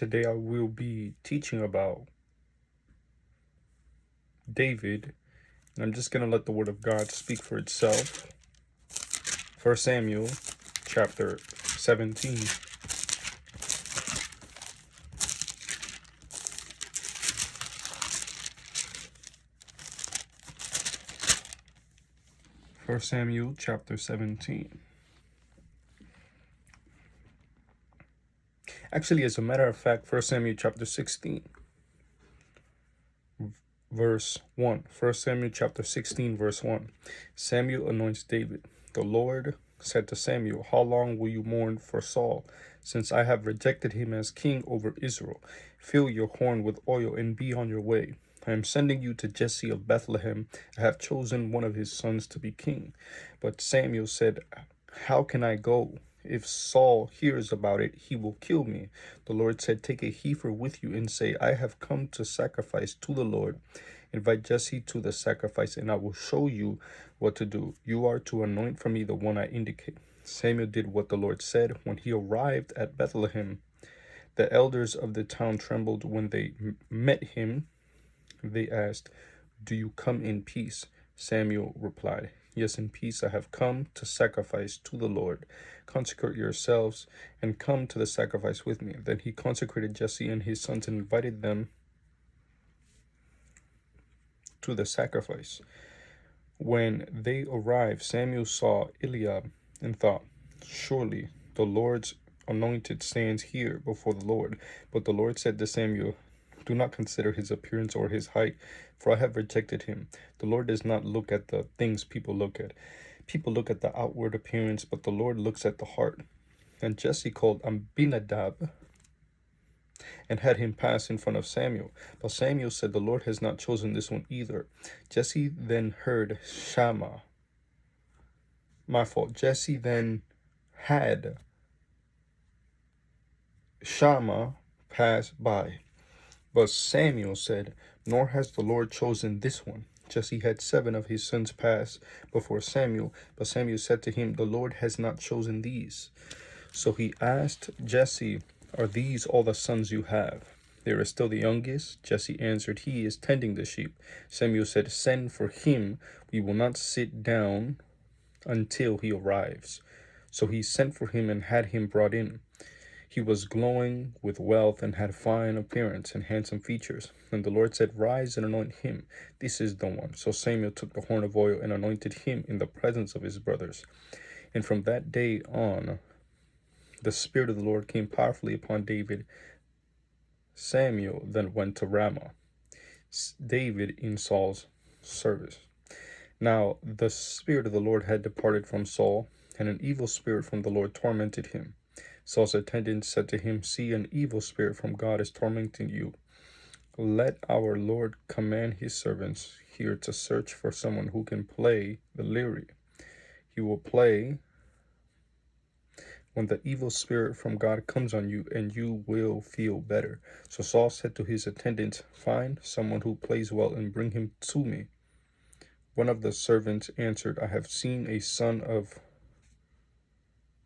Today I will be teaching about David, and I'm just going to let the word of God speak for itself. 1 Samuel chapter 17. 1 Samuel chapter 17. Actually, as a matter of fact, 1 Samuel chapter 16, verse 1. 1 Samuel chapter 16, verse 1. Samuel anoints David. The Lord said to Samuel, "How long will you mourn for Saul, since I have rejected him as king over Israel? Fill your horn with oil and be on your way. I am sending you to Jesse of Bethlehem. I have chosen one of his sons to be king." But Samuel said, "How can I go? If Saul hears about it, he will kill me." The Lord said, "Take a heifer with you and say, 'I have come to sacrifice to the Lord.' Invite Jesse to the sacrifice, and I will show you what to do. You are to anoint for me the one I indicate." Samuel did what the Lord said. When he arrived at Bethlehem, the elders of the town trembled when they met him. They asked, "Do you come in peace?" Samuel replied, "Yes, in peace I have come to sacrifice to the Lord. Consecrate yourselves and come to the sacrifice with me." Then he consecrated Jesse and his sons and invited them to the sacrifice. When they arrived, Samuel saw Eliab and thought, "Surely the Lord's anointed stands here before the Lord." But the Lord said to Samuel, "Do not consider his appearance or his height, for I have rejected him." The Lord does not look at the things people look at. People look at the outward appearance, but the Lord looks at the heart. And Jesse called Abinadab and had him pass in front of Samuel. But Samuel said, "The Lord has not chosen this one either." Jesse then heard Jesse then had Shammah pass by. But Samuel said, "Nor has the Lord chosen this one." Jesse had 7 of his sons pass before Samuel, but Samuel said to him, "The Lord has not chosen these." So he asked Jesse, "Are these all the sons you have?" "They are still the youngest." Jesse answered, "He is tending the sheep." Samuel said, "Send for him. We will not sit down until he arrives." So he sent for him and had him brought in. He was glowing with wealth and had fine appearance and handsome features. And the Lord said, "Rise and anoint him. This is the one." So Samuel took the horn of oil and anointed him in the presence of his brothers. And from that day on, the Spirit of the Lord came powerfully upon David. Samuel then went to Ramah, David in Saul's service. Now the Spirit of the Lord had departed from Saul, and an evil spirit from the Lord tormented him. Saul's attendants said to him, "See, an evil spirit from God is tormenting you. Let our Lord command his servants here to search for someone who can play the lyre. He will play when the evil spirit from God comes on you, and you will feel better." So Saul said to his attendants, "Find someone who plays well and bring him to me." One of the servants answered, "I have seen a son of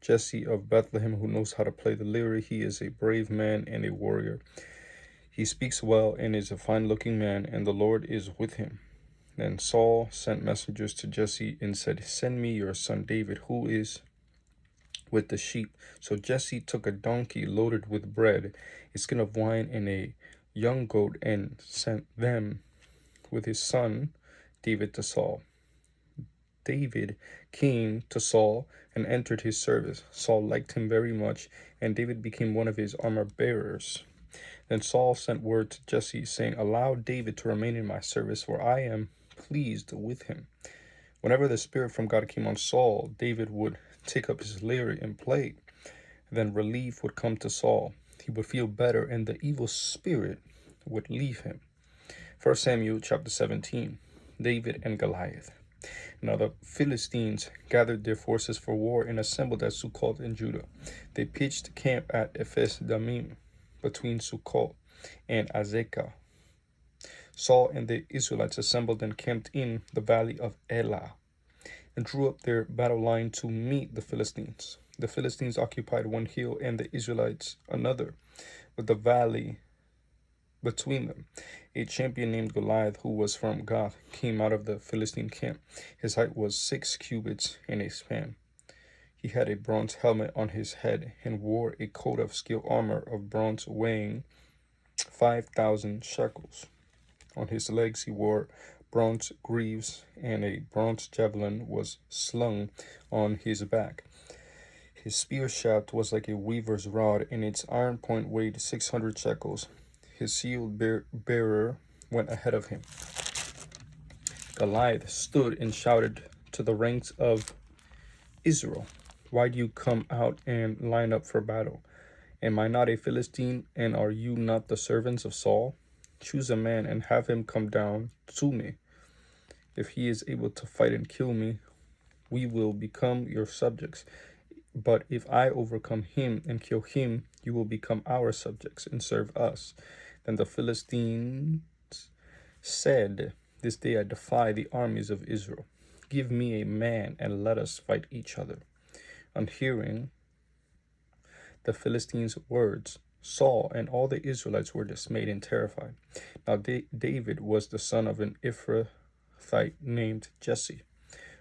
Jesse of Bethlehem who knows how to play the lyre. He is a brave man and a warrior. He speaks well and is a fine-looking man, and the Lord is with him." Then Saul sent messengers to Jesse and said, "Send me your son David, who is with the sheep." So Jesse took a donkey loaded with bread, a skin of wine, and a young goat, and sent them with his son David to Saul. David came to Saul and entered his service. Saul liked him very much, and David became one of his armor bearers. Then Saul sent word to Jesse, saying, "Allow David to remain in my service, for I am pleased with him." Whenever the Spirit from God came on Saul, David would take up his lyre and play. Then relief would come to Saul. He would feel better, and the evil spirit would leave him. 1 Samuel chapter 17, David and Goliath. Now the Philistines gathered their forces for war and assembled at Sukkot in Judah. They pitched camp at Ephes Damim, between Sukkot and Azekah. Saul and the Israelites assembled and camped in the valley of Elah and drew up their battle line to meet the Philistines. The Philistines occupied one hill and the Israelites another, with the valley between them. A champion named Goliath, who was from Gath, came out of the Philistine camp. His height was 6 cubits and a span. He had a bronze helmet on his head and wore a coat of scale armor of bronze weighing 5,000 shekels. On his legs he wore bronze greaves, and a bronze javelin was slung on his back. His spear shaft was like a weaver's rod, and its iron point weighed 600 shekels. His shield bearer went ahead of him. Goliath stood and shouted to the ranks of Israel, "Why do you come out and line up for battle? Am I not a Philistine, and are you not the servants of Saul? Choose a man and have him come down to me. If he is able to fight and kill me, we will become your subjects. But if I overcome him and kill him, you will become our subjects and serve us." Then the Philistines said, "This day I defy the armies of Israel. Give me a man and let us fight each other." On hearing the Philistines' words, Saul and all the Israelites were dismayed and terrified. Now David was the son of an Ephrathite named Jesse,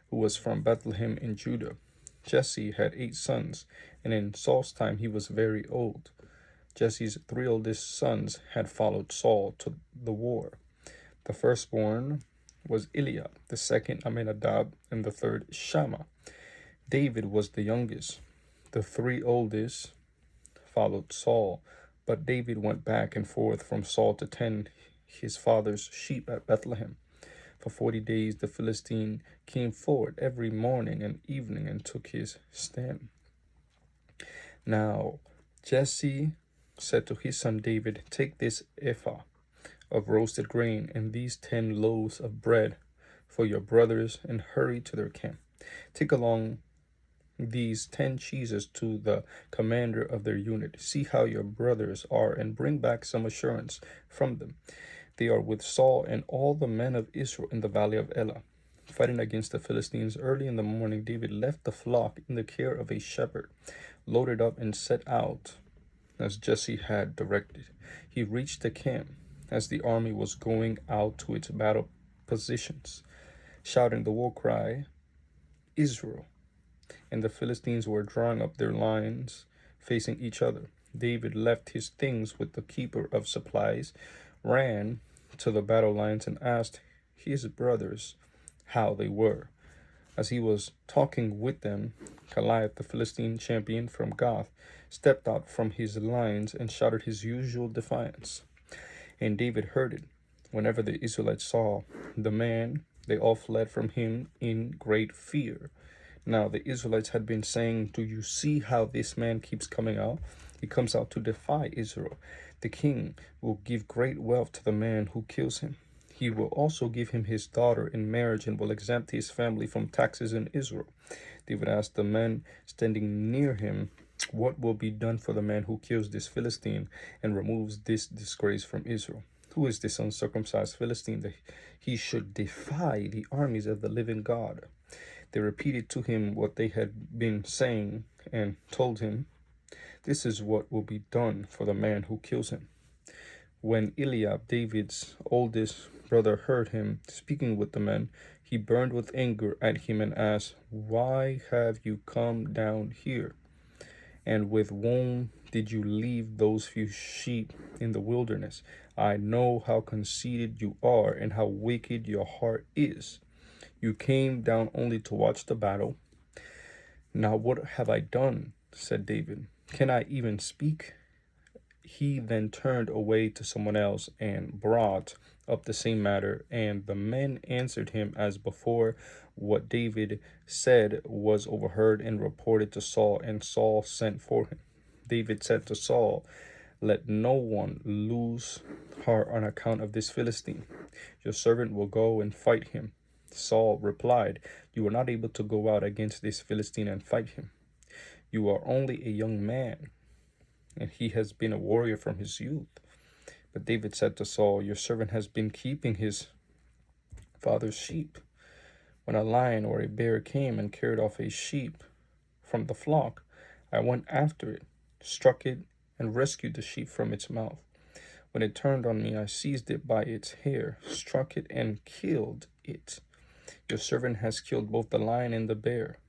who was from Bethlehem in Judah. Jesse had 8 sons, and in Saul's time he was very old. Jesse's 3 oldest sons had followed Saul to the war. The firstborn was Eliab, the second Amminadab, and the third Shammah. David was the youngest. The 3 oldest followed Saul, but David went back and forth from Saul to tend his father's sheep at Bethlehem. For 40 days the Philistine came forward every morning and evening and took his stand. Now Jesse said to his son David, "Take this ephah of roasted grain and these 10 loaves of bread for your brothers and hurry to their camp. Take along these 10 cheeses to the commander of their unit. See how your brothers are and bring back some assurance from them. They are with Saul and all the men of Israel in the valley of Elah, fighting against the Philistines." Early in the morning, David left the flock in the care of a shepherd, loaded up and set out as Jesse had directed. He reached the camp as the army was going out to its battle positions, shouting the war cry, "Israel!" And the Philistines were drawing up their lines, facing each other. David left his things with the keeper of supplies, ran to the battle lines, and asked his brothers how they were. As he was talking with them, Goliath, the Philistine champion from Gath, stepped out from his lines and shouted his usual defiance. And David heard it. Whenever the Israelites saw the man, they all fled from him in great fear. Now the Israelites had been saying, "Do you see how this man keeps coming out? He comes out to defy Israel. The king will give great wealth to the man who kills him. He will also give him his daughter in marriage and will exempt his family from taxes in Israel." David asked the men standing near him, "What will be done for the man who kills this Philistine and removes this disgrace from Israel? Who is this uncircumcised Philistine that he should defy the armies of the living God?" They repeated to him what they had been saying and told him, "This is what will be done for the man who kills him." When Eliab, David's oldest brother, heard him speaking with the men, he burned with anger at him and asked, "Why have you come down here? And with whom did you leave those few sheep in the wilderness? I know how conceited you are and how wicked your heart is. You came down only to watch the battle. Now what have I done?" said David. "Can I even speak?" He then turned away to someone else and brought up the same matter, and the men answered him as before. What David said was overheard and reported to Saul, and Saul sent for him. David said to Saul, "Let no one lose heart on account of this Philistine. Your servant will go and fight him." Saul replied, "You are not able to go out against this Philistine and fight him. You are only a young man, and he has been a warrior from his youth." But David said to Saul, "Your servant has been keeping his father's sheep. When a lion or a bear came and carried off a sheep from the flock, I went after it, struck it, and rescued the sheep from its mouth. When it turned on me, I seized it by its hair, struck it, and killed it. Your servant has killed both the lion and the bear.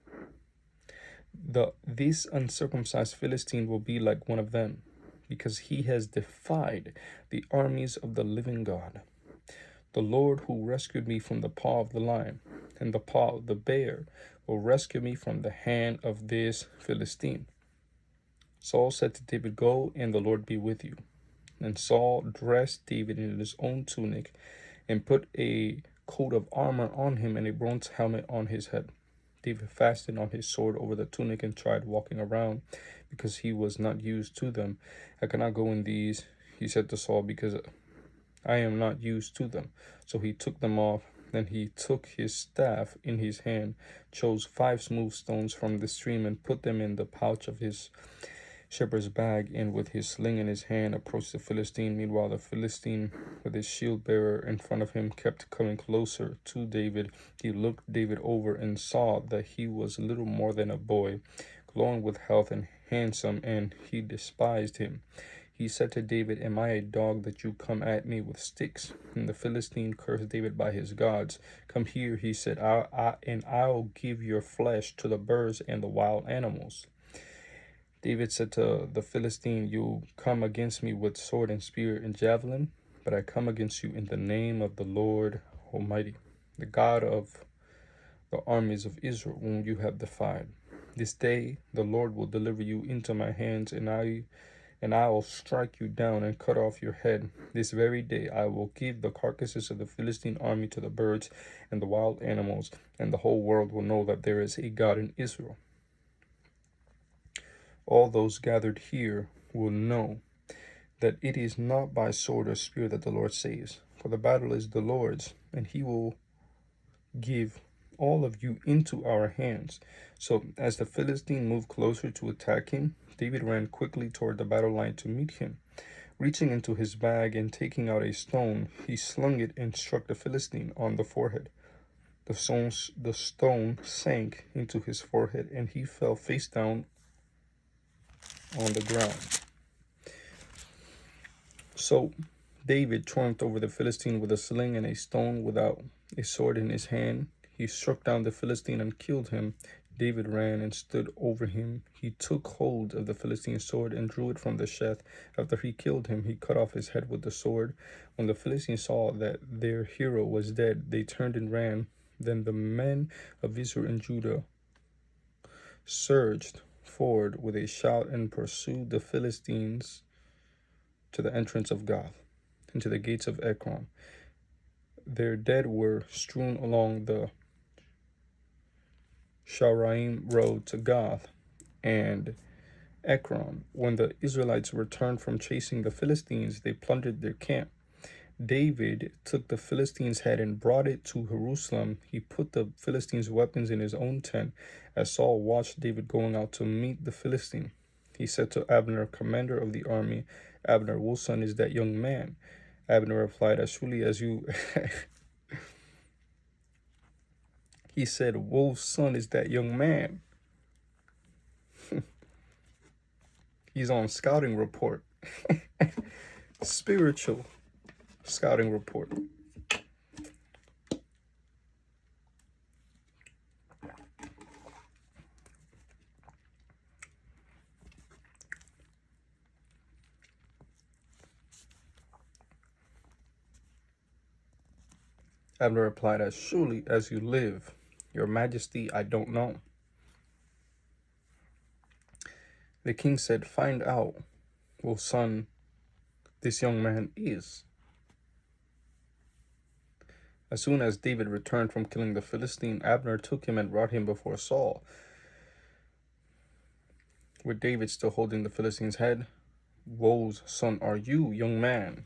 This uncircumcised Philistine will be like one of them, because he has defied the armies of the living God. The Lord who rescued me from the paw of the lion and the paw of the bear will rescue me from the hand of this Philistine. Saul said to David, Go, and the Lord be with you. And Saul dressed David in his own tunic and put a coat of armor on him and a bronze helmet on his head. David fastened on his sword over the tunic and tried walking around because he was not used to them. I cannot go in these, he said to Saul, because I am not used to them. So he took them off. Then he took his staff in his hand, chose 5 smooth stones from the stream, and put them in the pouch of his shepherd's bag, and with his sling in his hand approached the Philistine. Meanwhile, the Philistine, with his shield bearer in front of him, kept coming closer to David. He looked David over and saw that he was little more than a boy, glowing with health and handsome, and he despised him. He said to David, Am I a dog that you come at me with sticks? And the Philistine cursed David by his gods. Come here, he said, and I'll give your flesh to the birds and the wild animals. David said to the Philistine, You come against me with sword and spear and javelin, but I come against you in the name of the Lord Almighty, the God of the armies of Israel, whom you have defied. This day the Lord will deliver you into my hands, and I will strike you down and cut off your head. This very day I will give the carcasses of the Philistine army to the birds and the wild animals, and the whole world will know that there is a God in Israel. All those gathered here will know that it is not by sword or spear that the Lord saves, for the battle is the Lord's, and he will give all of you into our hands. So as the Philistine moved closer to attack him, David ran quickly toward the battle line to meet him. Reaching into his bag and taking out a stone, he slung it and struck the Philistine on the forehead. The stone sank into his forehead, and he fell face down on the ground. So David triumphed over the Philistine with a sling and a stone without a sword in his hand. He struck down the Philistine and killed him. David ran and stood over him. He took hold of the Philistine's sword and drew it from the sheath. After he killed him, he cut off his head with the sword. When the Philistines saw that their hero was dead, they turned and ran. Then the men of Israel and Judah surged forward with a shout and pursued the Philistines to the entrance of Gath, and to the gates of Ekron. Their dead were strewn along the Sharaim road to Gath and Ekron. When the Israelites returned from chasing the Philistines, they plundered their camp. David took the Philistines' head and brought it to Jerusalem. He put the Philistines' weapons in his own tent. As Saul watched David going out to meet the Philistine, he said to Abner, commander of the army, Abner, whose son is that young man? Abner replied, As surely as you... He said, Whose son is that young man? He's on scouting report. Spiritual scouting report. Abner replied, As surely as you live, your majesty, I don't know. The king said, Find out whose son this young man is. As soon as David returned from killing the Philistine, Abner took him and brought him before Saul, with David still holding the Philistine's head. Whose son are you, young man?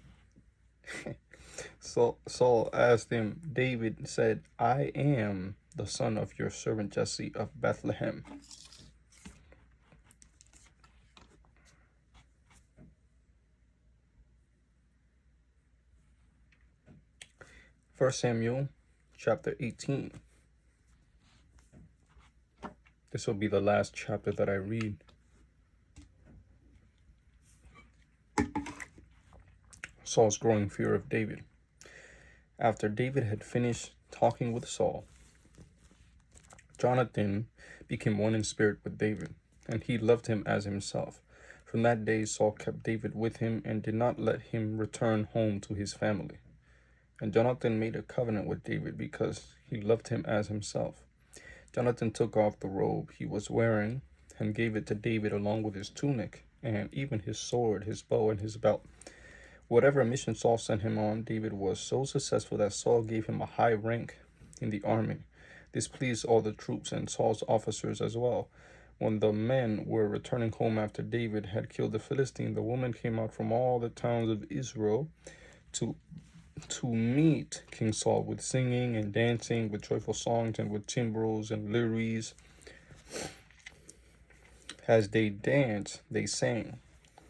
So Saul asked him. David said, I am the son of your servant Jesse of Bethlehem. First Samuel chapter 18. This will be the last chapter that I read. Saul's growing fear of David. After David had finished talking with Saul, Jonathan became one in spirit with David, and he loved him as himself. From that day, Saul kept David with him and did not let him return home to his family. And Jonathan made a covenant with David because he loved him as himself. Jonathan took off the robe he was wearing and gave it to David along with his tunic and even his sword, his bow, and his belt. Whatever mission Saul sent him on, David was so successful that Saul gave him a high rank in the army. This pleased all the troops and Saul's officers as well. When the men were returning home after David had killed the Philistine, the women came out from all the towns of Israel to meet King Saul with singing and dancing, with joyful songs and with timbrels and lyres. As they danced, they sang,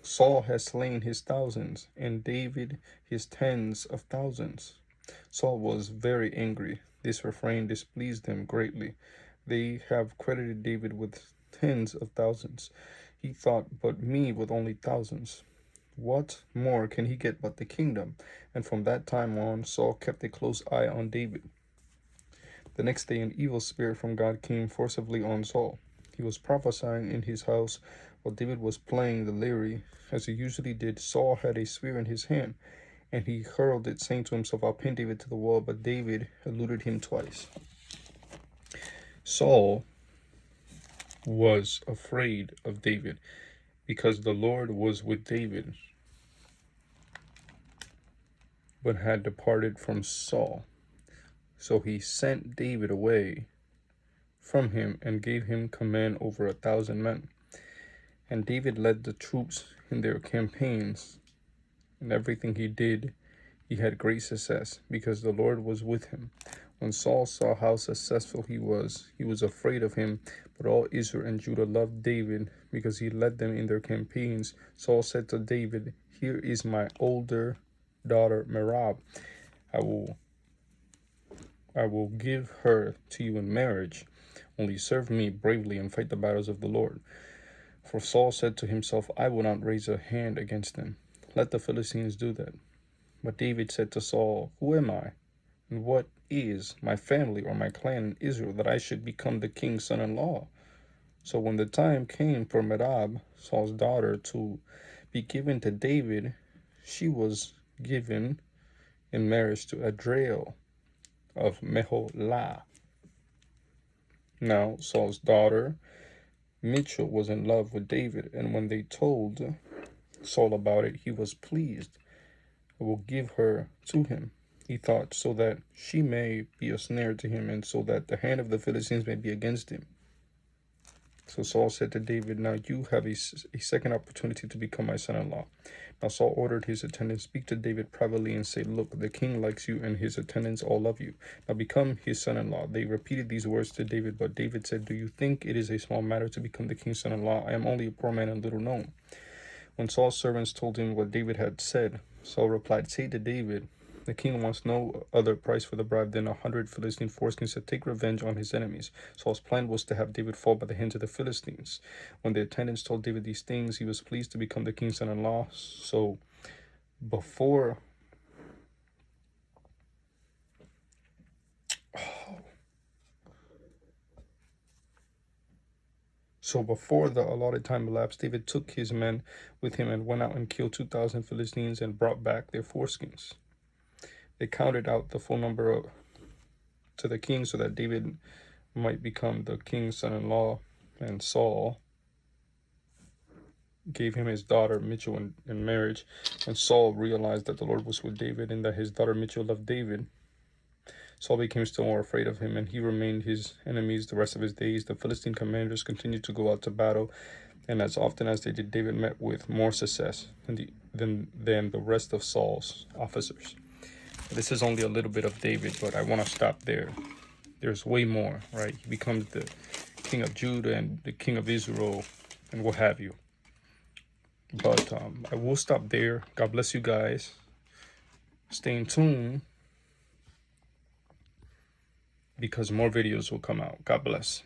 "Saul has slain his thousands, and David his tens of thousands." Saul was very angry. This refrain displeased him greatly. They have credited David with tens of thousands. He thought, but me with only thousands. What more can he get but the kingdom? And from that time on, Saul kept a close eye on David. The next day, an evil spirit from God came forcibly on Saul. He was prophesying in his house while David was playing the lyre. As he usually did, Saul had a spear in his hand, and he hurled it, saying to himself, "I'll pin David to the wall," but David eluded him twice. Saul was afraid of David because the Lord was with David, but had departed from Saul. So he sent David away from him and gave him command over 1,000 men. And David led the troops in their campaigns. In everything he did, he had great success because the Lord was with him. When Saul saw how successful he was afraid of him. But all Israel and Judah loved David because he led them in their campaigns. Saul said to David, "Here is my older daughter Merab. I will give her to you in marriage. Only serve me bravely and fight the battles of the Lord." For Saul said to himself, "I will not raise a hand against them. Let the Philistines do that." But David said to Saul, "Who am I? And what is my family or my clan in Israel that I should become the king's son-in-law?" So when the time came for Merab, Saul's daughter, to be given to David, she was given in marriage to Adriel of Meholah. Now Saul's daughter Michal was in love with David, and when they told Saul about it, he was pleased. "I will give her to him," he thought, "so that she may be a snare to him, and so that the hand of the Philistines may be against him." So Saul said to David, "Now you have a second opportunity to become my son-in-law." Now Saul ordered his attendants, "Speak to David privately and say, 'Look, the king likes you and his attendants all love you. Now become his son-in-law.'" They repeated these words to David, but David said, "Do you think it is a small matter to become the king's son-in-law? I am only a poor man and little known." When Saul's servants told him what David had said, Saul replied, "Say to David, the king wants no other price for the bribe than 100 Philistine foreskins to take revenge on his enemies." Saul's plan was to have David fall by the hands of the Philistines. When the attendants told David these things, he was pleased to become the king's son-in-law. So before the allotted time elapsed, David took his men with him and went out and killed 2,000 Philistines and brought back their foreskins. They counted out the full number to the king so that David might become the king's son-in-law, and Saul gave him his daughter Michal in marriage. And Saul realized that the Lord was with David and that his daughter Michal loved David. Saul became still more afraid of him, and he remained his enemies the rest of his days. The Philistine commanders continued to go out to battle, and as often as they did, David met with more success than the rest of Saul's officers. This is only a little bit of David, but I want to stop there. There's way more, right? He becomes the king of Judah and the king of Israel and what have you. But I will stop there. God bless you guys. Stay in tune because more videos will come out. God bless.